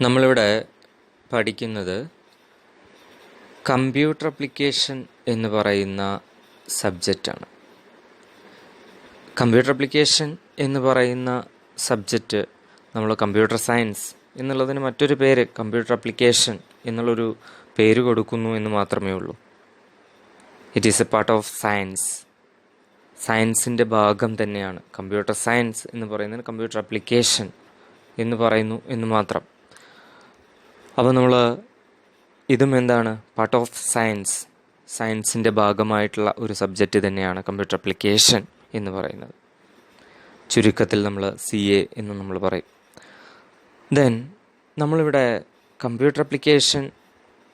നമ്മളിവിടെ പഠിക്കുന്നത് computer application എന്ന് പറയുന്ന സബ്ജക്റ്റാണ്. കമ്പ്യൂട്ടർ ആപ്ലിക്കേഷൻ എന്ന് പറയുന്ന സബ്ജക്റ്റ് നമ്മൾ കമ്പ്യൂട്ടർ സയൻസ് എന്നുള്ളതിന് മറ്റൊരു പേര് കമ്പ്യൂട്ടർ ആപ്ലിക്കേഷൻ എന്നുള്ളൊരു പേര് കൊടുക്കുന്നു എന്ന് മാത്രമേ ഉള്ളൂ. It is a part of science. സയൻസിൻ്റെ ഭാഗം തന്നെയാണ്. കമ്പ്യൂട്ടർ സയൻസ് എന്ന് പറയുന്നത് കമ്പ്യൂട്ടർ ആപ്ലിക്കേഷൻ എന്ന് പറയുന്നു എന്ന് മാത്രം. അപ്പോൾ നമ്മൾ ഇതും എന്താണ്, പാർട്ട് ഓഫ് സയൻസ്, സയൻസിൻ്റെ ഭാഗമായിട്ടുള്ള ഒരു സബ്ജക്റ്റ് തന്നെയാണ് കമ്പ്യൂട്ടർ ആപ്ലിക്കേഷൻ എന്ന് പറയുന്നത്. ചുരുക്കത്തിൽ നമ്മൾ CA എന്ന് നമ്മൾ പറയും. ദെൻ നമ്മളിവിടെ കമ്പ്യൂട്ടർ ആപ്ലിക്കേഷൻ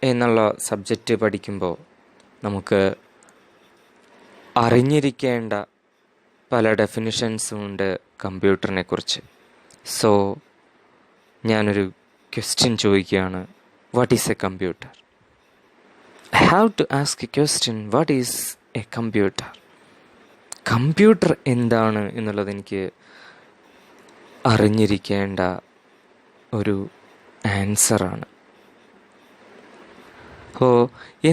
എന്നുള്ള സബ്ജക്റ്റ് പഠിക്കുമ്പോൾ നമുക്ക് അറിഞ്ഞിരിക്കേണ്ട പല ഡെഫിനിഷൻസും ഉണ്ട് കമ്പ്യൂട്ടറിനെ കുറിച്ച്. സോ ഞാനൊരു ക്വസ്റ്റ്യൻ ചോദിക്കുകയാണ്, what is a computer? I have to ask a question, what is a computer? Computer എന്താണ് എന്നുള്ളത് എനിക്ക് അറിഞ്ഞിരിക്കേണ്ട ഒരു ആൻസറാണ്. അപ്പോൾ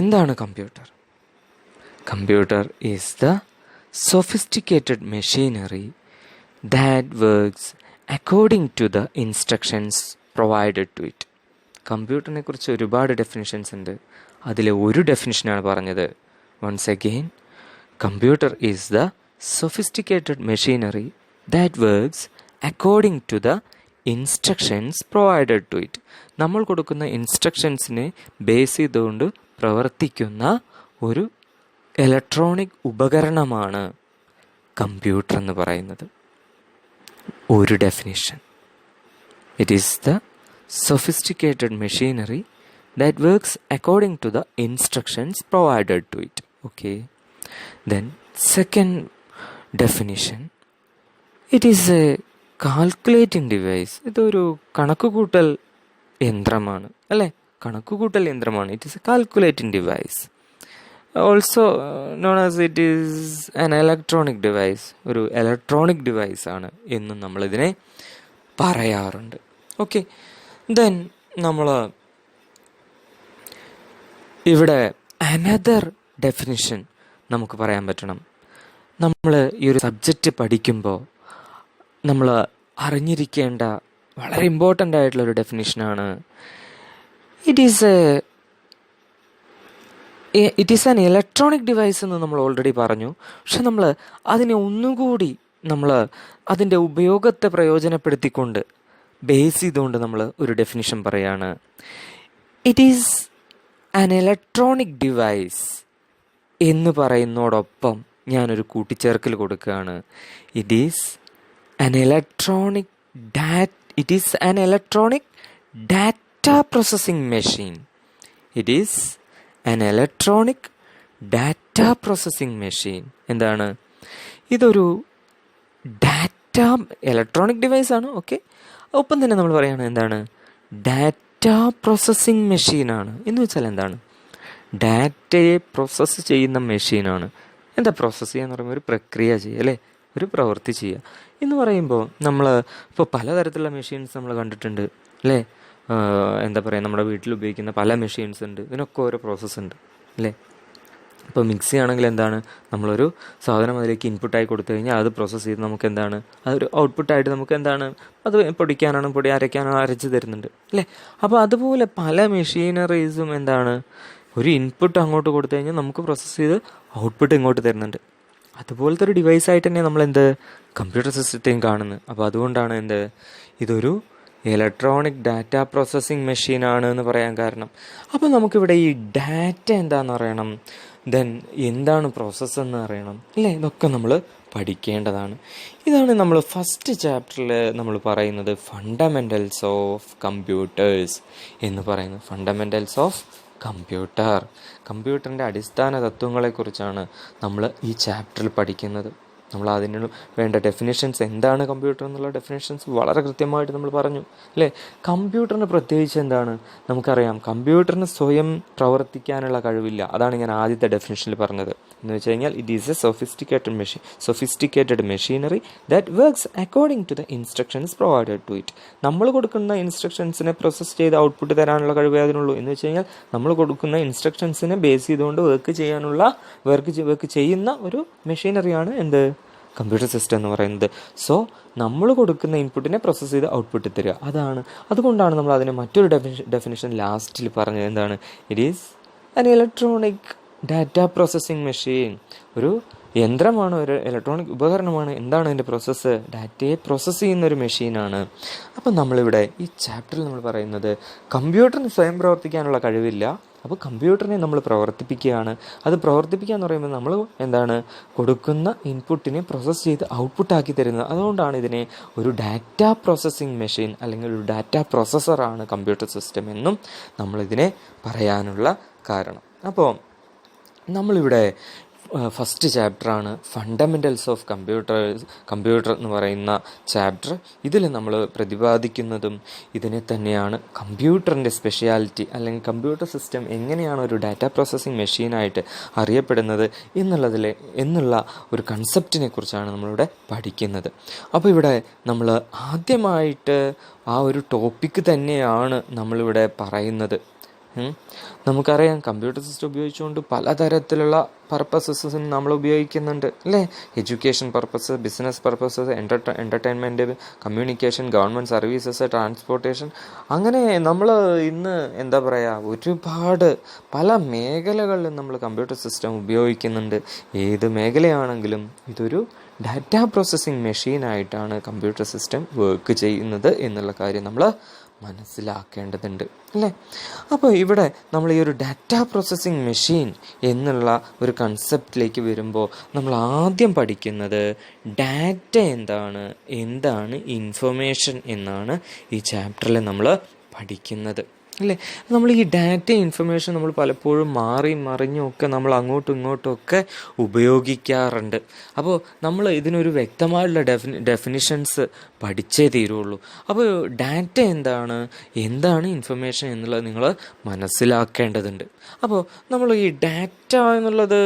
എന്താണ് computer? Computer is the sophisticated machinery that works according to the instructions provided to it. കമ്പ്യൂട്ടറിനെ കുറിച്ച് ഒരുപാട് ഡെഫിനിഷൻസ് ഉണ്ട്. അതിലെ ഒരു ഡെഫിനിഷനാണ് പറഞ്ഞത്. Once again, computer is the sophisticated machinery that works according to the instructions provided to it. നമ്മൾ കൊടുക്കുന്ന ഇൻസ്ട്രക്ഷൻസിനെ ബേസ് ചെയ്തുകൊണ്ട് പ്രവർത്തിക്കുന്ന ഒരു ഇലക്ട്രോണിക് ഉപകരണമാണ് കമ്പ്യൂട്ടർ എന്ന് പറയുന്നത്. ഒരു definition. It is the sophisticated machinery that works according to the instructions provided to it. Okay. Then second definition. It is a calculating device. ഇതൊരു കണക്കുകൂട്ടൽ യന്ത്രമാണ്, അല്ലേ? കണക്കുകൂട്ടൽ യന്ത്രമാണ്. It is a calculating device. Also known as it is an electronic device. ഒരു electronic device ആണ് എന്നും നമ്മളിതിനെ പറയാറുണ്ട്. Okay. Then നമ്മൾ ഇവിടെ അനദർ ഡെഫിനിഷൻ നമുക്ക് പറയാൻ പറ്റണം. നമ്മൾ ഈ ഒരു സബ്ജക്റ്റ് പഠിക്കുമ്പോൾ നമ്മൾ അറിഞ്ഞിരിക്കേണ്ട വളരെ ഇമ്പോർട്ടൻ്റ് ആയിട്ടുള്ളൊരു ഡെഫിനിഷനാണ് it is an electronic device എന്ന് നമ്മൾ ഓൾറെഡി പറഞ്ഞു. പക്ഷെ നമ്മൾ അതിനെ ഒന്നുകൂടി നമ്മൾ അതിൻ്റെ ഉപയോഗത്തെ പ്രയോജനപ്പെടുത്തിക്കൊണ്ട് ബേസ് ചെയ്തുകൊണ്ട് നമ്മൾ ഒരു ഡെഫിനിഷൻ പറയാണ്. It is an electronic device എന്ന് പറയുന്നതോടൊപ്പം ഞാനൊരു കൂട്ടിച്ചേർക്കൽ കൊടുക്കുകയാണ്. It is an electronic data processing machine. It is an electronic data processing machine. എന്താണ്? ഇതൊരു ഇലക്ട്രോണിക് ഡിവൈസ് ആണ്. ഓക്കെ. ഒപ്പം തന്നെ നമ്മൾ പറയുകയാണ് എന്താണ്? ഡാറ്റ പ്രോസസ്സിംഗ് മെഷീനാണ്. എന്ന് വെച്ചാൽ എന്താണ്? ഡാറ്റയെ പ്രോസസ്സ് ചെയ്യുന്ന മെഷീനാണ്. എന്താ പ്രോസസ്സ് ചെയ്യുക എന്ന് പറയുമ്പോൾ ഒരു പ്രക്രിയ ചെയ്യുക, അല്ലേ? ഒരു പ്രവൃത്തി ചെയ്യുക എന്ന് പറയുമ്പോൾ നമ്മൾ ഇപ്പോൾ പലതരത്തിലുള്ള മെഷീൻസ് നമ്മൾ കണ്ടിട്ടുണ്ട്, അല്ലേ? എന്താ പറയുക, നമ്മുടെ വീട്ടിൽ ഉപയോഗിക്കുന്ന പല മെഷീൻസ് ഉണ്ട്. ഇതിനൊക്കെ ഓരോ പ്രോസസ്സ് ഉണ്ട്, അല്ലേ? ഇപ്പോൾ മിക്സി ആണെങ്കിൽ എന്താണ്, നമ്മളൊരു സാധനം അതിലേക്ക് ഇൻപുട്ടായി കൊടുത്തു കഴിഞ്ഞാൽ അത് പ്രോസസ്സ് ചെയ്ത് നമുക്ക് എന്താണ്, അതൊരു ഔട്ട്പുട്ടായിട്ട് നമുക്ക് എന്താണ്, അത് പൊടിക്കാനാണ് പൊടി, അരയ്ക്കാനാണ് അരച്ച് തരുന്നുണ്ട്, അല്ലേ? അപ്പോൾ അതുപോലെ പല മെഷീനറീസും എന്താണ്, ഒരു ഇൻപുട്ട് അങ്ങോട്ട് കൊടുത്തു കഴിഞ്ഞാൽ നമുക്ക് പ്രോസസ്സ് ചെയ്ത് ഔട്ട്പുട്ട് ഇങ്ങോട്ട് തരുന്നുണ്ട്. അതുപോലത്തെ ഒരു ഡിവൈസായിട്ട് തന്നെ നമ്മളെന്ത് കമ്പ്യൂട്ടർ സിസ്റ്റത്തെയും കാണുന്നത്. അപ്പോൾ അതുകൊണ്ടാണ് എന്ത്, ഇതൊരു ഇലക്ട്രോണിക് ഡാറ്റ പ്രോസസ്സിംഗ് മെഷീനാണ് എന്ന് പറയാൻ കാരണം. അപ്പോൾ നമുക്കിവിടെ ഈ ഡാറ്റ എന്താണെന്ന് അറിയണം, ദെൻ എന്താണ് പ്രോസസ്സ് എന്ന് അറിയണം, അല്ലേ? ഇതൊക്കെ നമ്മൾ പഠിക്കേണ്ടതാണ്. ഇതാണ് നമ്മൾ ഫസ്റ്റ് ചാപ്റ്ററിൽ നമ്മൾ പറയുന്നത് ഫണ്ടമെൻ്റൽസ് ഓഫ് കമ്പ്യൂട്ടേഴ്സ് എന്ന് പറയുന്നത്. ഫണ്ടമെൻ്റൽസ് ഓഫ് കമ്പ്യൂട്ടറിൻ്റെ അടിസ്ഥാന തത്വങ്ങളെക്കുറിച്ചാണ് നമ്മൾ ഈ ചാപ്റ്ററിൽ പഠിക്കുന്നത്. നമ്മൾ അതിന് വേണ്ട ഡെഫിനിഷൻസ് എന്താണ് കമ്പ്യൂട്ടർ എന്നുള്ള ഡെഫിനിഷൻസ് വളരെ കൃത്യമായിട്ട് നമ്മൾ പറഞ്ഞു അല്ലേ. കമ്പ്യൂട്ടറിന് പ്രത്യേകിച്ച് എന്താണ് നമുക്കറിയാം, കമ്പ്യൂട്ടറിന് സ്വയം പ്രവർത്തിക്കാനുള്ള കഴിവില്ല. അതാണ് ഞാൻ ആദ്യത്തെ ഡെഫിനിഷനിൽ പറഞ്ഞത്. എന്ന് വെച്ച് കഴിഞ്ഞാൽ it is a sophisticated machinery that works according to the instructions provided to it. നമ്മൾ കൊടുക്കുന്ന ഇൻസ്ട്രക്ഷൻസിനെ പ്രോസസ്സ് ചെയ്ത് ഔട്ട്പുട്ട് തരാനുള്ള കഴിവേ അതിനുള്ളൂ. എന്ന് വെച്ച് കഴിഞ്ഞാൽ നമ്മൾ കൊടുക്കുന്ന ഇൻസ്ട്രക്ഷൻസിനെ ബേസ് ചെയ്തുകൊണ്ട് വർക്ക് ചെയ്യുന്ന ഒരു മെഷീനറിയാണ് എന്ത്, കമ്പ്യൂട്ടർ സിസ്റ്റം എന്ന് പറയുന്നത്. സോ നമ്മൾ കൊടുക്കുന്ന ഇൻപുട്ടിനെ പ്രോസസ്സ് ചെയ്ത് ഔട്ട്പുട്ട് തരിക, അതുകൊണ്ടാണ് നമ്മൾ അതിനെ മറ്റൊരു ഡെഫിനിഷൻ ലാസ്റ്റിൽ പറഞ്ഞത്. എന്താണ്? It is an electronic data processing machine. ഒരു യന്ത്രമാണ്, ഒരു ഇലക്ട്രോണിക് ഉപകരണമാണ്. എന്താണ് അതിൻ്റെ പ്രോസസ്സ്? ഡാറ്റയെ പ്രോസസ്സ് ചെയ്യുന്ന ഒരു മെഷീനാണ്. അപ്പം നമ്മളിവിടെ ഈ ചാപ്റ്ററിൽ നമ്മൾ പറയുന്നത് കമ്പ്യൂട്ടറിന് സ്വയം പ്രവർത്തിക്കാനുള്ള കഴിവില്ല. അപ്പോൾ കമ്പ്യൂട്ടറിനെ നമ്മൾ പ്രവർത്തിപ്പിക്കുകയാണ്. അത് പ്രവർത്തിപ്പിക്കുക എന്ന് പറയുമ്പോൾ നമ്മൾ എന്താണ്, കൊടുക്കുന്ന ഇൻപുട്ടിനെ പ്രോസസ്സ് ചെയ്ത് ഔട്ട്പുട്ടാക്കി തരുന്നത്. അതുകൊണ്ടാണ് ഇതിനെ ഒരു ഡാറ്റ പ്രോസസ്സിംഗ് മെഷീൻ അല്ലെങ്കിൽ ഒരു ഡാറ്റ പ്രോസസ്സറാണ് കമ്പ്യൂട്ടർ സിസ്റ്റം എന്നും നമ്മളിതിനെ പറയാനുള്ള കാരണം. അപ്പോൾ നമ്മളിവിടെ ഫസ്റ്റ് ചാപ്റ്ററാണ് ഫണ്ടമെൻ്റൽസ് ഓഫ് കമ്പ്യൂട്ടർ എന്ന് പറയുന്ന ചാപ്റ്റർ. ഇതിൽ നമ്മൾ പ്രതിപാദിക്കുന്നതും ഇതിനെ തന്നെയാണ് കമ്പ്യൂട്ടറിൻ്റെ സ്പെഷ്യാലിറ്റി അല്ലെങ്കിൽ കമ്പ്യൂട്ടർ സിസ്റ്റം എങ്ങനെയാണ് ഒരു ഡാറ്റ പ്രോസസ്സിംഗ് മെഷീനായിട്ട് അറിയപ്പെടുന്നത് എന്നുള്ള ഒരു കൺസെപ്റ്റിനെ കുറിച്ചാണ് നമ്മളിവിടെ പഠിക്കുന്നത്. അപ്പോൾ ഇവിടെ നമ്മൾ ആദ്യമായിട്ട് ആ ഒരു ടോപ്പിക്ക് തന്നെയാണ് നമ്മളിവിടെ പറയുന്നത്. നമുക്കറിയാം കമ്പ്യൂട്ടർ സിസ്റ്റം ഉപയോഗിച്ചുകൊണ്ട് പലതരത്തിലുള്ള പർപ്പസസും നമ്മൾ ഉപയോഗിക്കുന്നുണ്ട് അല്ലേ. Education purpose, business purposes, entertainment, communication, government services, transportation, അങ്ങനെ നമ്മൾ ഇന്ന് എന്താ പറയുക ഒരുപാട് പല മേഖലകളിലും നമ്മൾ കമ്പ്യൂട്ടർ സിസ്റ്റം ഉപയോഗിക്കുന്നുണ്ട്. ഏത് മേഖലയാണെങ്കിലും ഇതൊരു ഡാറ്റ പ്രോസസ്സിംഗ് മെഷീനായിട്ടാണ് കമ്പ്യൂട്ടർ സിസ്റ്റം വർക്ക് ചെയ്യുന്നത് എന്നുള്ള കാര്യം നമ്മൾ മനസ്സിലാക്കേണ്ടതുണ്ട് അല്ലേ. അപ്പോൾ ഇവിടെ നമ്മൾ ഈ ഒരു ഡാറ്റ പ്രോസസ്സിംഗ് മെഷീൻ എന്നുള്ള ഒരു കൺസെപ്റ്റിലേക്ക് വരുമ്പോൾ നമ്മൾ ആദ്യം പഠിക്കുന്നത് ഡാറ്റ എന്താണ് ഇൻഫർമേഷൻ എന്നാണ് ഈ ചാപ്റ്ററിൽ നമ്മൾ പഠിക്കുന്നത് അല്ലേ. നമ്മൾ ഈ ഡാറ്റ ഇൻഫർമേഷൻ നമ്മൾ പലപ്പോഴും മാറി മറിഞ്ഞുമൊക്കെ നമ്മൾ അങ്ങോട്ടും ഇങ്ങോട്ടും ഒക്കെ ഉപയോഗിക്കാറുണ്ട്. അപ്പോൾ നമ്മൾ ഇതിനൊരു വ്യക്തമായിട്ടുള്ള ഡെഫിനിഷൻസ് പഠിച്ചേ തീരുള്ളൂ. അപ്പോൾ ഡാറ്റ എന്താണ് ഇൻഫർമേഷൻ എന്നുള്ളത് നിങ്ങൾ മനസ്സിലാക്കേണ്ടതുണ്ട്. അപ്പോൾ നമ്മൾ ഈ ഡാറ്റ എന്നുള്ളത്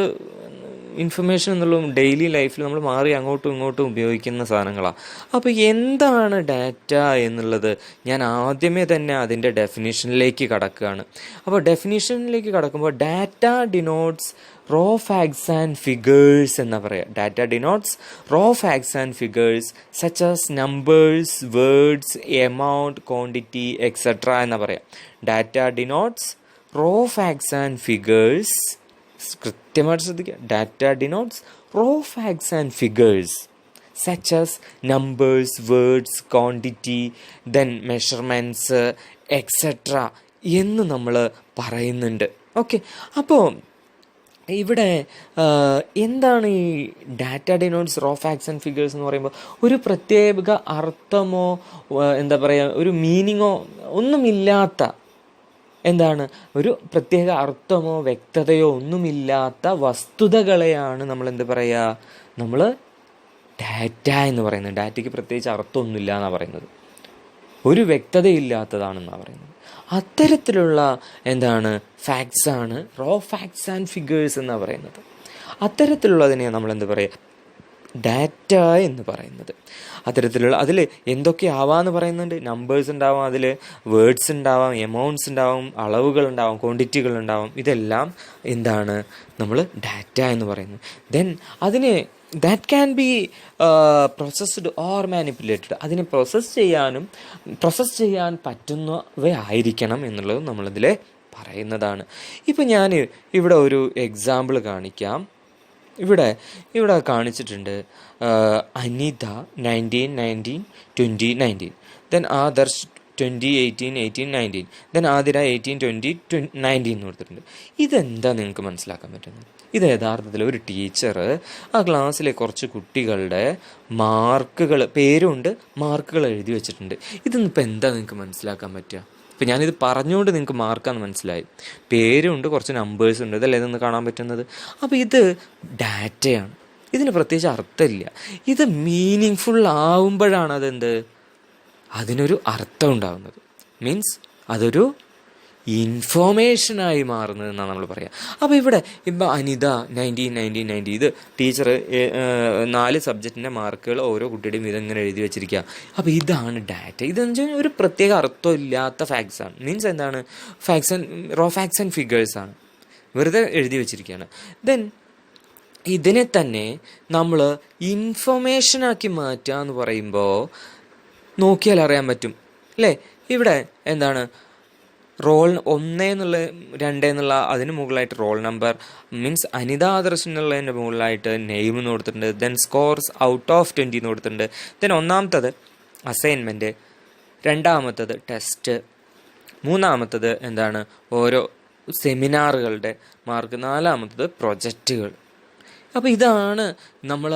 ഇൻഫർമേഷൻ എന്നുള്ളതും ഡെയിലി ലൈഫിൽ നമ്മൾ മാറി അങ്ങോട്ടും ഇങ്ങോട്ടും ഉപയോഗിക്കുന്ന സാധനങ്ങളാണ്. അപ്പോൾ എന്താണ് ഡാറ്റ എന്നുള്ളത് ഞാൻ ആദ്യമേ തന്നെ അതിൻ്റെ ഡെഫിനിഷനിലേക്ക് കടക്കുകയാണ്. അപ്പോൾ ഡെഫിനിഷനിലേക്ക് കടക്കുമ്പോൾ data denotes raw facts and figures എന്ന് പറയാം. Data denotes raw facts and figures such as numbers, words, amount, quantity etcetera എന്ന് പറയാം. Data denotes raw facts and figures, കൃത്യമായിട്ട് ശ്രദ്ധിക്കുക, data denotes raw facts and figures such as numbers, words, quantity, then measurements etcetera എന്ന് നമ്മൾ പറയുന്നുണ്ട്. Okay, അപ്പോൾ ഇവിടെ എന്താണ് ഈ data denotes raw facts and figures എന്ന് പറയുമ്പോൾ ഒരു പ്രത്യേക അർത്ഥമോ എന്താ പറയുക ഒരു മീനിങ്ങോ ഒന്നുമില്ലാത്ത ഒരു പ്രത്യേക അർത്ഥമോ വ്യക്തതയോ ഒന്നുമില്ലാത്ത വസ്തുതകളെയാണ് നമ്മൾ നമ്മൾ ഡാറ്റ എന്ന് പറയുന്നത്. ഡാറ്റയ്ക്ക് പ്രത്യേകിച്ച് അർത്ഥമൊന്നുമില്ല എന്നാണ് പറയുന്നത്, ഒരു വ്യക്തതയില്ലാത്തതാണെന്നാണ് പറയുന്നത്. അത്തരത്തിലുള്ള ഫാക്ട്സ് ആണ് റോ ഫാക്ട്സ് ആൻഡ് ഫിഗേഴ്സ് എന്നാണ് പറയുന്നത്. അത്തരത്തിലുള്ളതിനെയാണ് നമ്മൾ ഡാറ്റ എന്ന് പറയുന്നത്. അത്തരത്തിലുള്ള അതിൽ എന്തൊക്കെ ആവാമെന്ന് പറയുന്നുണ്ട്. നമ്പേഴ്സ് ഉണ്ടാവാം, അതിൽ വേർഡ്സ് ഉണ്ടാവാം, എമൗണ്ട്സ് ഉണ്ടാവും, അളവുകളുണ്ടാവും, ക്വാണ്ടിറ്റികളുണ്ടാവും. ഇതെല്ലാം നമ്മൾ ഡാറ്റ എന്ന് പറയുന്നത്. Then that can be processed or manipulated. അതിനെ പ്രോസസ്സ് ചെയ്യാൻ പറ്റുന്നവയായിരിക്കണം എന്നുള്ളത് നമ്മളിതിൽ പറയുന്നതാണ്. ഇപ്പം ഞാൻ ഇവിടെ ഒരു എക്സാമ്പിൾ കാണിക്കാം. ഇവിടെ കാണിച്ചിട്ടുണ്ട് അനിത 1919 2019, ദെൻ ആദർശ് 2018 18 ദെൻ ആതിര 18 20 19 എന്ന് കൊടുത്തിട്ടുണ്ട്. ഇതെന്താ നിങ്ങൾക്ക് മനസ്സിലാക്കാൻ പറ്റുന്നത്? ഇത് യഥാർത്ഥത്തിൽ ഒരു ടീച്ചർ ആ ക്ലാസ്സിലെ കുറച്ച് കുട്ടികളുടെ പേരുണ്ട്, മാർക്കുകൾ എഴുതി വെച്ചിട്ടുണ്ട്. ഇതൊന്നിപ്പോൾ എന്താ നിങ്ങൾക്ക് മനസ്സിലാക്കാൻ പറ്റുക? ഇപ്പം ഞാനിത് പറഞ്ഞുകൊണ്ട് നിങ്ങൾക്ക് മാർക്കാന്ന് മനസ്സിലായി. പേരുണ്ട്, കുറച്ച് നമ്പേഴ്സ് ഉണ്ട്, ഇതല്ലേ ഇതൊന്ന് കാണാൻ പറ്റുന്നത്. അപ്പോൾ ഇത് ഡാറ്റയാണ്. ഇതിന് പ്രത്യേകിച്ച് അർത്ഥമില്ല. ഇത് മീനിങ് ഫുൾ ആവുമ്പോഴാണ് അതെന്ത്, അതിനൊരു അർത്ഥം ഉണ്ടാകുന്നത്. മീൻസ് അതൊരു ഇൻഫോർമേഷനായി മാറുന്നത് എന്നാണ് നമ്മൾ പറയുക. അപ്പോൾ ഇവിടെ ഇപ്പം അനിത 90 ഇത് ടീച്ചർ 4 സബ്ജക്റ്റിൻ്റെ മാർക്കുകൾ ഓരോ കുട്ടിയുടെയും ഇതെങ്ങനെ എഴുതി വെച്ചിരിക്കുക. അപ്പോൾ ഇതാണ് ഡാറ്റ. ഇതെന്ന് വെച്ചാൽ ഒരു പ്രത്യേക അർത്ഥമില്ലാത്ത ഫാക്ട്സാണ്. മീൻസ് എന്താണ്, റോ ഫാക്ട്സ് ആൻഡ് ഫിഗേഴ്സാണ്, വെറുതെ എഴുതി വെച്ചിരിക്കുകയാണ്. ദെൻ ഇതിനെ തന്നെ നമ്മൾ ഇൻഫർമേഷനാക്കി മാറ്റുക എന്ന് പറയുമ്പോൾ നോക്കിയാൽ അറിയാൻ പറ്റും അല്ലേ. ഇവിടെ എന്താണ്, റോൾ 1 എന്നുള്ള 2 എന്നുള്ള അതിന് മുകളിലായിട്ട് roll number, means Anitha Adarsh എന്നുള്ളതിൻ്റെ മുകളിലായിട്ട് നെയിം എന്ന് കൊടുത്തിട്ടുണ്ട്. ദെൻ സ്കോർസ് ഔട്ട് ഓഫ് 20 എന്ന് കൊടുത്തിട്ടുണ്ട്. ദെൻ 1ാമത്തത് അസൈൻമെൻറ്റ്, 2ാമത്തത് ടെസ്റ്റ്, 3ാമത്തത് എന്താണ് ഓരോ സെമിനാറുകളുടെ മാർക്ക്, 4ാമത്തത് പ്രൊജക്റ്റുകൾ. അപ്പോൾ ഇതാണ് നമ്മൾ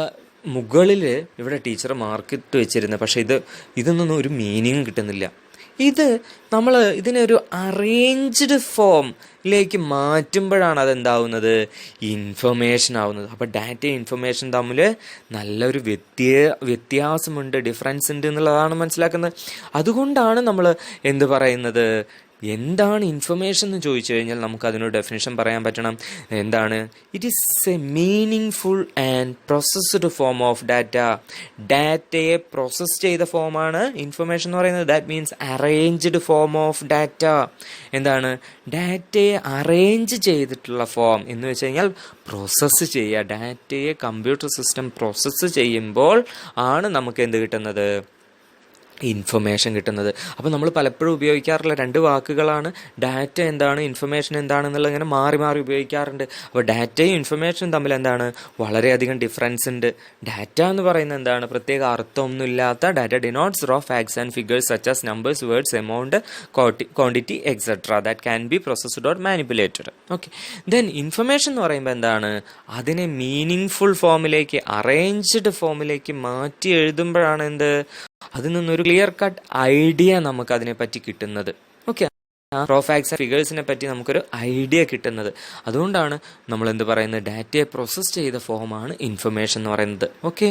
മുകളിൽ ഇവിടെ ടീച്ചർ മാർക്കിട്ട് വെച്ചിരുന്നത്. പക്ഷേ ഇതൊന്നും ഒരു മീനിങ് കിട്ടുന്നില്ല. ഇത് നമ്മൾ ഇതിനൊരു അറേഞ്ച്ഡ് ഫോമിലേക്ക് മാറ്റുമ്പോഴാണ് അതെന്താവുന്നത്, ഇൻഫർമേഷൻ ആവുന്നത്. അപ്പോൾ ഡാറ്റയും ഇൻഫർമേഷൻ തമ്മിൽ നല്ലൊരു വ്യത്യാസമുണ്ട്, ഡിഫറൻസ് ഉണ്ട് എന്നുള്ളതാണ് മനസ്സിലാക്കുന്നത്. അതുകൊണ്ടാണ് നമ്മൾ എന്ത് പറയുന്നത്, എന്താണ് ഇൻഫർമേഷൻ എന്ന് ചോദിച്ചു കഴിഞ്ഞാൽ നമുക്ക് അതിനൊരു ഡെഫിനിഷൻ പറയാൻ പറ്റണം. എന്താണ്, it is A meaning full and processed form of data. ഡാറ്റയെ പ്രോസസ്സ് ചെയ്ത ഫോമാണ് ഇൻഫർമേഷൻ എന്ന് പറയുന്നത്. That means arranged form of data. എന്താണ്, ഡാറ്റയെ അറേഞ്ച് ചെയ്തിട്ടുള്ള ഫോം എന്ന് വെച്ച് കഴിഞ്ഞാൽ പ്രോസസ്സ് ചെയ്യുക. ഡാറ്റയെ കമ്പ്യൂട്ടർ സിസ്റ്റം പ്രോസസ്സ് ചെയ്യുമ്പോൾ ആണ് നമുക്ക് എന്ത് കിട്ടുന്നത്, ഇൻഫർമേഷൻ കിട്ടുന്നത്. അപ്പോൾ നമ്മൾ പലപ്പോഴും ഉപയോഗിക്കാറുള്ള 2 വാക്കുകളാണ് ഡാറ്റ എന്താണ്, ഇൻഫർമേഷൻ എന്താണെന്നുള്ള ഇങ്ങനെ മാറി മാറി ഉപയോഗിക്കാറുണ്ട്. അപ്പോൾ ഡാറ്റയും ഇൻഫർമേഷനും തമ്മിൽ എന്താണ്, വളരെയധികം ഡിഫറൻസ് ഉണ്ട്. ഡാറ്റ എന്ന് പറയുന്നത് എന്താണ്, പ്രത്യേക അർത്ഥമൊന്നുമില്ലാത്ത data denotes raw facts and figures such as numbers, words, amount, quantity etcetera that can be processed or manipulated. Okay. Then information എന്ന് പറയുമ്പോൾ എന്താണ്, അതിനെ മീനിങ് ഫുൾ ഫോമിലേക്ക്, അറേഞ്ച്ഡ് ഫോമിലേക്ക് മാറ്റി എഴുതുമ്പോഴാണ് എന്ത്, അതിൽ നിന്നൊരു ക്ലിയർ കട്ട് ഐഡിയ നമുക്ക് അതിനെപ്പറ്റി കിട്ടുന്നത്. ഓക്കെ, റോ ഫാക്ട്സ് ആൻഡ് ഫിഗേഴ്സിനെ പറ്റി നമുക്കൊരു ഐഡിയ കിട്ടുന്നത്. അതുകൊണ്ടാണ് നമ്മൾ എന്ത് പറയുന്നത്, ഡാറ്റയെ പ്രോസസ്സ് ചെയ്ത ഫോമാണ് ഇൻഫർമേഷൻ എന്ന് പറയുന്നത്. ഓക്കെ,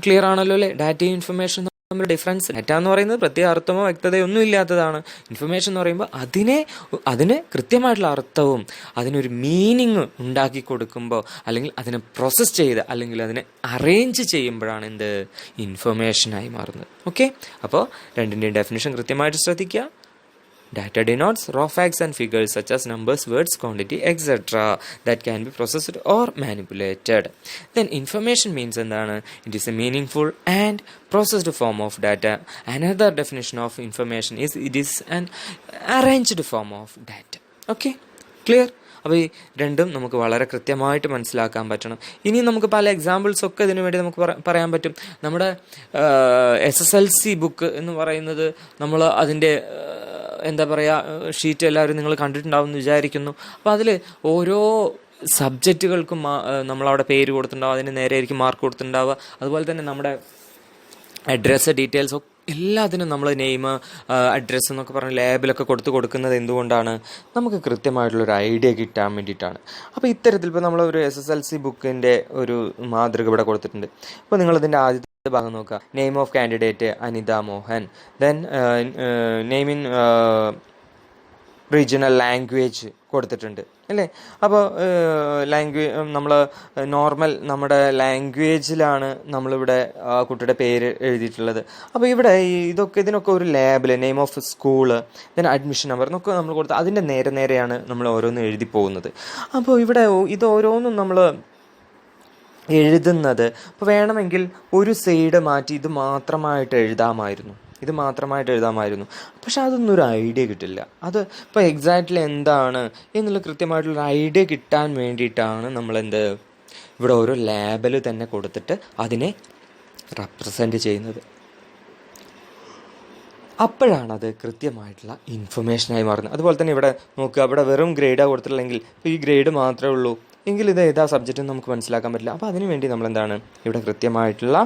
ക്ലിയർ ആണല്ലോ അല്ലേ. ഡാറ്റയും ഇൻഫർമേഷൻ തമ്മിൽ ഡിഫറൻസ്. ഡാറ്റ എന്ന് പറയുന്നത് പ്രത്യേക അർത്ഥമോ വ്യക്തതയോ ഒന്നും ഇല്ലാത്തതാണ്. ഇൻഫർമേഷൻ എന്ന് പറയുമ്പോൾ അതിന് കൃത്യമായിട്ടുള്ള അർത്ഥവും അതിനൊരു മീനിങ് ഉണ്ടാക്കി കൊടുക്കുമ്പോൾ, അല്ലെങ്കിൽ അതിനെ പ്രോസസ്സ് ചെയ്ത്, അല്ലെങ്കിൽ അതിനെ അറേഞ്ച് ചെയ്യുമ്പോഴാണ് എന്ത്, ഇൻഫർമേഷനായി മാറുന്നത്. ഓക്കെ, അപ്പോൾ രണ്ടിൻ്റെയും ഡെഫിനിഷൻ കൃത്യമായിട്ട് ശ്രദ്ധിക്കുക. Data denotes raw facts and figures such as numbers, words, quantity, etc. that can be processed or manipulated. Then information means എന്താണ്, it is a meaningful and processed form of data. Another definition of information is it is an arranged form of data. Okay, clear? അപ്പോൾ ഈ രണ്ടും നമുക്ക് വളരെ കൃത്യമായിട്ട് മനസ്സിലാക്കാൻ പറ്റണം. ഇനി നമുക്ക് പല എക്സാമ്പിൾസ് ഒക്കെ ഇതിനു വേണ്ടി നമുക്ക് പറയാൻ പറ്റും. നമ്മുടെ SSLC ബുക്ക് എന്ന് പറയുന്നത്, നമ്മൾ അതിൻ്റെ എന്താ പറയുക, ഷീറ്റ് എല്ലാവരും നിങ്ങൾ കണ്ടിട്ടുണ്ടാവും എന്ന് വിചാരിക്കുന്നു. അപ്പോൾ അതിൽ ഓരോ സബ്ജക്റ്റുകൾക്കും നമ്മളവിടെ പേര് കൊടുത്തിട്ടുണ്ടാവും, അതിന് നേരെ ആയിരിക്കും മാർക്ക് കൊടുത്തിട്ടുണ്ടാവുക. അതുപോലെ തന്നെ നമ്മുടെ അഡ്രസ്സ്, ഡീറ്റെയിൽസ് ഒക്കെ എല്ലാത്തിനും നമ്മൾ നെയിം, അഡ്രസ്സ് എന്നൊക്കെ പറഞ്ഞ് ലേബിളൊക്കെ കൊടുക്കുന്നത് എന്തുകൊണ്ടാണ്, നമുക്ക് കൃത്യമായിട്ടുള്ളൊരു ഐഡിയ കിട്ടാൻ വേണ്ടിയിട്ടാണ്. അപ്പോൾ ഇത്തരത്തിൽ ഇപ്പോൾ നമ്മൾ ഒരു SSLC ബുക്കിൻ്റെ ഒരു മാതൃക ഇവിടെ കൊടുത്തിട്ടുണ്ട്. അപ്പോൾ നിങ്ങളിതിൻ്റെ ആദ്യത്തെ ഭാഗം നോക്കുക. Name of candidate Anitha Mohan. Then name in regional language കൊടുത്തിട്ടുണ്ട് അല്ലേ. അപ്പോൾ നമ്മൾ നോർമൽ നമ്മുടെ ലാംഗ്വേജിലാണ് നമ്മളിവിടെ കുട്ടിയുടെ പേര് എഴുതിയിട്ടുള്ളത്. അപ്പോൾ ഇവിടെ ഇതിനൊക്കെ ഒരു label, name of school, then admission number എന്നൊക്കെ നമ്മൾ കൊടുത്ത് അതിൻ്റെ നേരെയാണ് നമ്മൾ ഓരോന്നും എഴുതി പോകുന്നത്. അപ്പോൾ ഇവിടെ ഇത് ഓരോന്നും നമ്മൾ എഴുതുന്നത്, ഇപ്പോൾ വേണമെങ്കിൽ ഒരു സൈഡ് മാറ്റി ഇത് മാത്രമായിട്ട് എഴുതാമായിരുന്നു. പക്ഷെ അതൊന്നും ഒരു ഐഡിയ കിട്ടില്ല. അത് ഇപ്പോൾ എക്സാക്റ്റ്ലി എന്താണ് എന്നുള്ള കൃത്യമായിട്ടുള്ള ഐഡിയ കിട്ടാൻ വേണ്ടിയിട്ടാണ് നമ്മളെന്ത് ഇവിടെ ഓരോ ലേബൽ തന്നെ കൊടുത്തിട്ട് അതിനെ റെപ്രസെൻ്റ് ചെയ്യുന്നത്. അപ്പോഴാണത് കൃത്യമായിട്ടുള്ള ഇൻഫർമേഷനായി മാറുന്നത്. അതുപോലെ തന്നെ ഇവിടെ നോക്കുക, ഇവിടെ വെറും ഗ്രേഡാണ് കൊടുത്തിട്ടുള്ളെങ്കിൽ ഇപ്പോൾ ഈ ഗ്രേഡ് മാത്രമേ ഉള്ളൂ എങ്കിൽ ഇത് ഏതാ സബ്ജക്റ്റ് നമുക്ക് മനസ്സിലാക്കാൻ പറ്റില്ല. അപ്പോൾ അതിനു വേണ്ടി നമ്മളെന്താണ് ഇവിടെ കൃത്യമായിട്ടുള്ള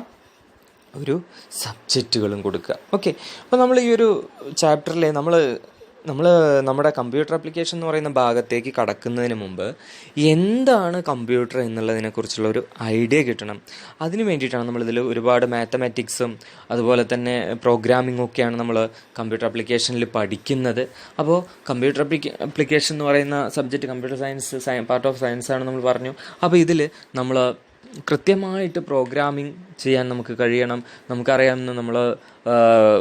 ഒരു സബ്ജക്റ്റുകളും കൊടുക്കുക. ഓക്കെ, അപ്പോൾ നമ്മൾ ഈ ഒരു ചാപ്റ്ററിൽ നമ്മൾ നമ്മൾ നമ്മുടെ കമ്പ്യൂട്ടർ ആപ്ലിക്കേഷൻ എന്ന് പറയുന്ന ഭാഗത്തേക്ക് കടക്കുന്നതിന് മുമ്പ് എന്താണ് കമ്പ്യൂട്ടർ എന്നുള്ളതിനെക്കുറിച്ചുള്ള ഒരു ഐഡിയ കിട്ടണം. അതിന് വേണ്ടിയിട്ടാണ് നമ്മളിതിൽ ഒരുപാട് മാത്തമാറ്റിക്സും അതുപോലെ തന്നെ പ്രോഗ്രാമിങ്ങും ഒക്കെയാണ് നമ്മൾ കമ്പ്യൂട്ടർ ആപ്ലിക്കേഷനിൽ പഠിക്കുന്നത്. അപ്പോൾ കമ്പ്യൂട്ടർ ആപ്ലിക്കേഷൻ എന്ന് പറയുന്ന subject computer science part of science ആണ് നമ്മൾ പറഞ്ഞു. അപ്പോൾ ഇതിൽ നമ്മൾ കൃത്യമായിട്ട് പ്രോഗ്രാമിംഗ് ചെയ്യാൻ നമുക്ക് കഴിയണം. നമുക്കറിയാവുന്ന നമ്മൾ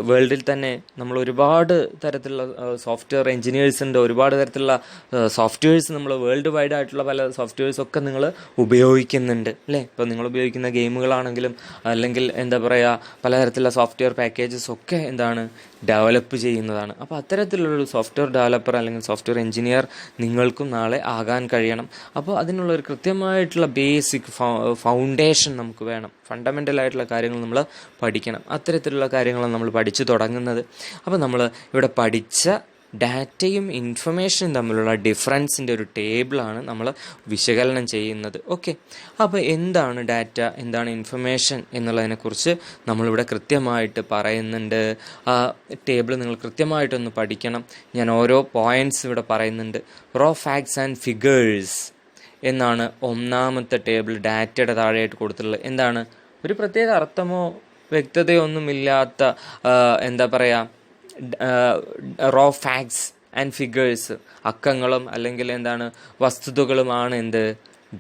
വേൾഡിൽ തന്നെ നമ്മൾ ഒരുപാട് തരത്തിലുള്ള സോഫ്റ്റ്വെയർ എൻജിനീയേഴ്സ് ഉണ്ട്. ഒരുപാട് തരത്തിലുള്ള സോഫ്റ്റ്വെയർസ് നമ്മൾ വേൾഡ് വൈഡ് ആയിട്ടുള്ള പല സോഫ്റ്റ്വെയർസൊക്കെ നിങ്ങൾ ഉപയോഗിക്കുന്നുണ്ട് അല്ലേ. ഇപ്പോൾ നിങ്ങൾ ഉപയോഗിക്കുന്ന ഗെയിമുകളാണെങ്കിലും അല്ലെങ്കിൽ എന്താ പറയുക പലതരത്തിലുള്ള സോഫ്റ്റ്വെയർ പാക്കേജസ് ഒക്കെ എന്താണ് ഡെവലപ്പ് ചെയ്യുന്നതാണ്. അപ്പോൾ അത്തരത്തിലുള്ളൊരു സോഫ്റ്റ്വെയർ ഡെവലപ്പർ അല്ലെങ്കിൽ സോഫ്റ്റ്വെയർ എൻജിനീയർ നിങ്ങൾക്കും നാളെ ആകാൻ കഴിയണം. അപ്പോൾ അതിനുള്ളൊരു കൃത്യമായിട്ടുള്ള ബേസിക് ഫൗണ്ടേഷൻ നമുക്ക് വേണം. ഫണ്ടമെൻ്റൽ ആയിട്ടുള്ള കാര്യങ്ങൾ നമ്മൾ പഠിക്കണം. അത്തരത്തിലുള്ള കാര്യങ്ങളാണ് നമ്മൾ പഠിച്ചു തുടങ്ങുന്നത്. അപ്പോൾ നമ്മൾ ഇവിടെ പഠിച്ച ഡാറ്റയും ഇൻഫർമേഷനും തമ്മിലുള്ള ഡിഫറൻസിൻ്റെ ഒരു ടേബിളാണ് നമ്മൾ വിശകലനം ചെയ്യുന്നത്. ഓക്കെ, അപ്പോൾ എന്താണ് ഡാറ്റ, എന്താണ് ഇൻഫർമേഷൻ എന്നുള്ളതിനെക്കുറിച്ച് നമ്മളിവിടെ കൃത്യമായിട്ട് പറയുന്നുണ്ട്. ആ ടേബിൾ നിങ്ങൾ കൃത്യമായിട്ടൊന്ന് പഠിക്കണം. ഞാൻ ഓരോ പോയിൻറ്റ്സ് ഇവിടെ പറയുന്നുണ്ട്. റോ ഫാക്ട്സ് ആൻഡ് ഫിഗേഴ്സ് എന്നാണ് ഒന്നാമത്തെ ടേബിൾ ഡാറ്റയുടെ താഴെയായിട്ട് കൊടുത്തിട്ടുള്ളത്. എന്താണ്, ഒരു പ്രത്യേക അർത്ഥമോ വ്യക്തതയോ ഒന്നുമില്ലാത്ത എന്താ പറയുക റോ ഫാക്ട്സ് ആൻഡ് ഫിഗേഴ്സ്, അക്കങ്ങളും അല്ലെങ്കിൽ എന്താണ് വസ്തുതകളുമാണ് എന്ത്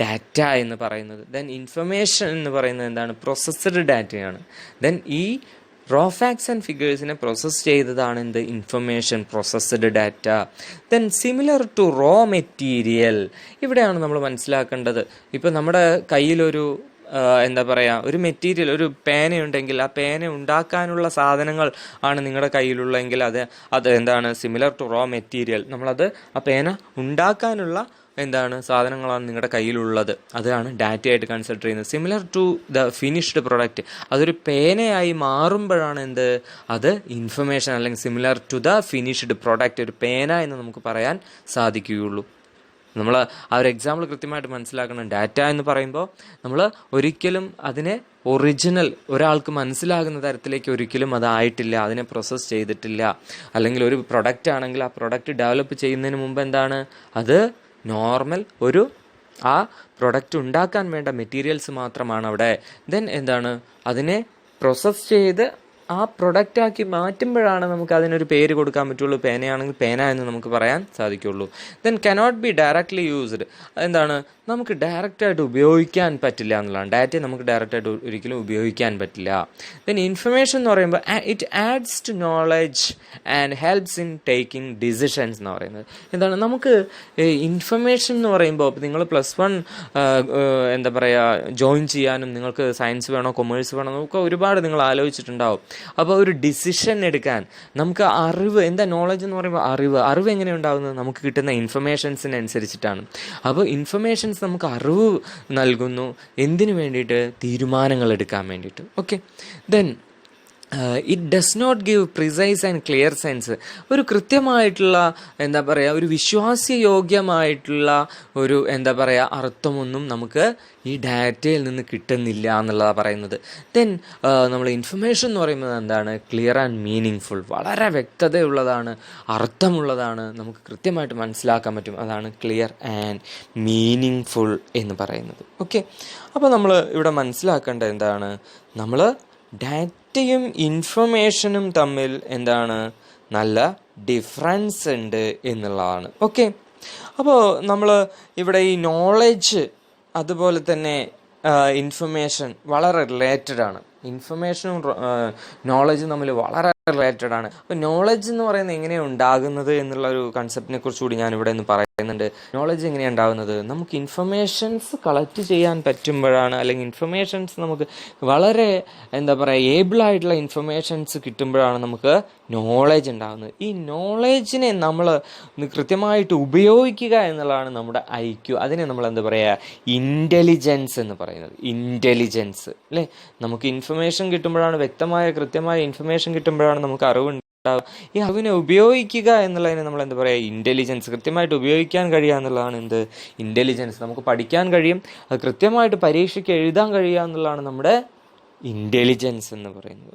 ഡാറ്റ എന്ന് പറയുന്നത്. ദെൻ ഇൻഫർമേഷൻ എന്ന് പറയുന്നത് എന്താണ്, പ്രോസസ്ഡ് ഡാറ്റയാണ്. ദെൻ ഈ റോ ഫാക്ട്സ് ആൻഡ് ഫിഗേഴ്സിനെ പ്രോസസ്സ് ചെയ്തതാണ് എന്ത് information, processed data. Then similar to raw material, ഇവിടെയാണ് നമ്മൾ മനസ്സിലാക്കേണ്ടത്. ഇപ്പോൾ നമ്മുടെ കയ്യിലൊരു എന്താ പറയുക ഒരു മെറ്റീരിയൽ, ഒരു പേനയുണ്ടെങ്കിൽ ആ പേന ഉണ്ടാക്കാനുള്ള സാധനങ്ങൾ ആണ് നിങ്ങളുടെ കയ്യിലുള്ളതെങ്കിൽ അത് എന്താണ് സിമിലർ ടു റോ മെറ്റീരിയൽ. നമ്മളത് ആ പേന ഉണ്ടാക്കാനുള്ള എന്താണ് സാധനങ്ങളാണ് നിങ്ങളുടെ കയ്യിലുള്ളത്, അതാണ് ഡാറ്റയായിട്ട് കൺസിഡർ ചെയ്യുന്നത്. Similar to the finished product, അതൊരു പേനയായി മാറുമ്പോഴാണ് എന്ത് അത് ഇൻഫർമേഷൻ അല്ലെങ്കിൽ similar to the finished product ഒരു പേന എന്ന് നമുക്ക് പറയാൻ സാധിക്കുകയുള്ളൂ. നമ്മൾ ആ ഒരു എക്സാമ്പിൾ കൃത്യമായിട്ട് മനസ്സിലാക്കണം. ഡാറ്റ എന്ന് പറയുമ്പോൾ നമ്മൾ ഒരിക്കലും അതിനെ ഒറിജിനൽ ഒരാൾക്ക് മനസ്സിലാകുന്ന തരത്തിലേക്ക് ഒരിക്കലും അതായിട്ടില്ല, അതിനെ പ്രോസസ്സ് ചെയ്തിട്ടില്ല. അല്ലെങ്കിൽ ഒരു പ്രൊഡക്റ്റ് ആണെങ്കിൽ ആ പ്രൊഡക്റ്റ് ഡെവലപ്പ് ചെയ്യുന്നതിന് മുമ്പ് എന്താണ് അത് നോർമൽ ആ പ്രൊഡക്റ്റ് ഉണ്ടാക്കാൻ വേണ്ട മെറ്റീരിയൽസ് മാത്രമാണ് അവിടെ. ദെൻ എന്താണ് അതിനെ പ്രോസസ്സ് ചെയ്ത് ആ പ്രൊഡക്റ്റാക്കി മാറ്റുമ്പോഴാണ് നമുക്ക് അതിനൊരു പേര് കൊടുക്കാൻ പറ്റുള്ളൂ. പേനയാണെങ്കിൽ പേന എന്ന് നമുക്ക് പറയാൻ സാധിക്കുള്ളൂ. Then cannot be directly used, എന്താണ് നമുക്ക് ഡയറക്റ്റായിട്ട് ഉപയോഗിക്കാൻ പറ്റില്ല എന്നുള്ളതാണ്. ഡാറ്റയെ നമുക്ക് ഡയറക്റ്റായിട്ട് ഒരിക്കലും ഉപയോഗിക്കാൻ പറ്റില്ല. ദെൻ ഇൻഫർമേഷൻ എന്ന് പറയുമ്പോൾ it adds to knowledge and helps in taking decisions എന്ന് പറയുന്നത്. എന്താണ് നമുക്ക് ഇൻഫർമേഷൻ എന്ന് പറയുമ്പോൾ നിങ്ങൾ +1 എന്താ പറയുക ജോയിൻ ചെയ്യാനും നിങ്ങൾക്ക് സയൻസ് വേണോ കൊമേഴ്സ് വേണോ നമുക്ക് ഒരുപാട് നിങ്ങൾ ആലോചിച്ചിട്ടുണ്ടാവും. അപ്പോൾ ഒരു ഡിസിഷൻ എടുക്കാൻ നമുക്ക് അറിവ്, എന്താ നോളജ് എന്ന് പറയുമ്പോൾ അറിവ് എങ്ങനെ ഉണ്ടാകുന്നത്, നമുക്ക് കിട്ടുന്ന ഇൻഫർമേഷൻസിനനുസരിച്ചിട്ടാണ്. അപ്പോൾ ഇൻഫർമേഷൻസ് നമുക്ക് അറിവ് നൽകുന്നു. എന്തിനു വേണ്ടിയിട്ട്, തീരുമാനങ്ങൾ എടുക്കാൻ വേണ്ടിയിട്ട്. Okay, then it does not give precise and clear sense, ഒരു കൃത്യമായിട്ടുള്ള എന്താ പറയുക ഒരു വിശ്വാസയോഗ്യമായിട്ടുള്ള ഒരു എന്താ പറയുക അർത്ഥമൊന്നും നമുക്ക് ഈ ഡാറ്റയിൽ നിന്ന് കിട്ടുന്നില്ല എന്നുള്ളതാണ് പറയുന്നത്. ദെൻ നമ്മൾ ഇൻഫർമേഷൻ എന്ന് പറയുന്നത് എന്താണ്, ക്ലിയർ ആൻഡ് മീനിങ് ഫുൾ, വളരെ വ്യക്തതയുള്ളതാണ്, അർത്ഥമുള്ളതാണ്, നമുക്ക് കൃത്യമായിട്ട് മനസ്സിലാക്കാൻ പറ്റും. അതാണ് ക്ലിയർ ആൻഡ് മീനിങ് ഫുൾ എന്ന് പറയുന്നത്. ഓക്കെ, അപ്പോൾ നമ്മൾ ഇവിടെ മനസ്സിലാക്കേണ്ടത് എന്താണ്, നമ്മൾ ഡാറ്റയും ഇൻഫർമേഷനും തമ്മിൽ എന്താണ് നല്ല ഡിഫറൻസ് ഉണ്ട് എന്നുള്ളതാണ്. ഓക്കെ, അപ്പോൾ നമ്മൾ ഇവിടെ ഈ നോളജ് അതുപോലെ തന്നെ ഇൻഫർമേഷൻ വളരെ റിലേറ്റഡ് ആണ്. ഇൻഫർമേഷനും നോളജും തമ്മിൽ വളരെ റിലേറ്റഡ് ആണ്. അപ്പോൾ നോളജ് എന്ന് പറയുന്നത് എങ്ങനെയാണ് ഉണ്ടാകുന്നത് എന്നുള്ള ഒരു കൺസെപ്റ്റിനെ കുറിച്ചുകൂടി ഞാനിവിടെ ഒന്ന് പറയുന്നുണ്ട്. നോളജ് എങ്ങനെയാണ് ഉണ്ടാകുന്നത്, നമുക്ക് ഇൻഫർമേഷൻസ് കളക്ട് ചെയ്യാൻ പറ്റുമ്പോഴാണ്, അല്ലെങ്കിൽ ഇൻഫർമേഷൻസ് നമുക്ക് വളരെ എന്താ പറയുക ഏബിളായിട്ടുള്ള ഇൻഫർമേഷൻസ് കിട്ടുമ്പോഴാണ് നമുക്ക് നോളജ് ഉണ്ടാകുന്നത്. ഈ നോളജിനെ നമ്മൾ കൃത്യമായിട്ട് ഉപയോഗിക്കുക എന്നുള്ളതാണ് നമ്മുടെ IQ. അതിനെ നമ്മൾ എന്താ പറയുക ഇൻ്റലിജൻസ് എന്ന് പറയുന്നത്. ഇൻ്റലിജൻസ് അല്ലേ, നമുക്ക് ഇൻഫർമേഷൻ കിട്ടുമ്പോഴാണ്, വ്യക്തമായ കൃത്യമായ ഇൻഫർമേഷൻ കിട്ടുമ്പോഴാണ് നമുക്ക് അറിവുണ്ടാവുക. ഈ അറിവിനെ ഉപയോഗിക്കുക എന്നുള്ളതിനെ നമ്മൾ എന്താ പറയുക ഇൻ്റലിജൻസ്, കൃത്യമായിട്ട് ഉപയോഗിക്കാൻ കഴിയുക എന്നുള്ളതാണ് എന്ത് ഇൻ്റലിജൻസ്. നമുക്ക് പഠിക്കാൻ കഴിയും, അത് കൃത്യമായിട്ട് പരീക്ഷയ്ക്ക് എഴുതാൻ കഴിയുക എന്നുള്ളതാണ് നമ്മുടെ ഇൻ്റലിജൻസ് എന്ന് പറയുന്നത്.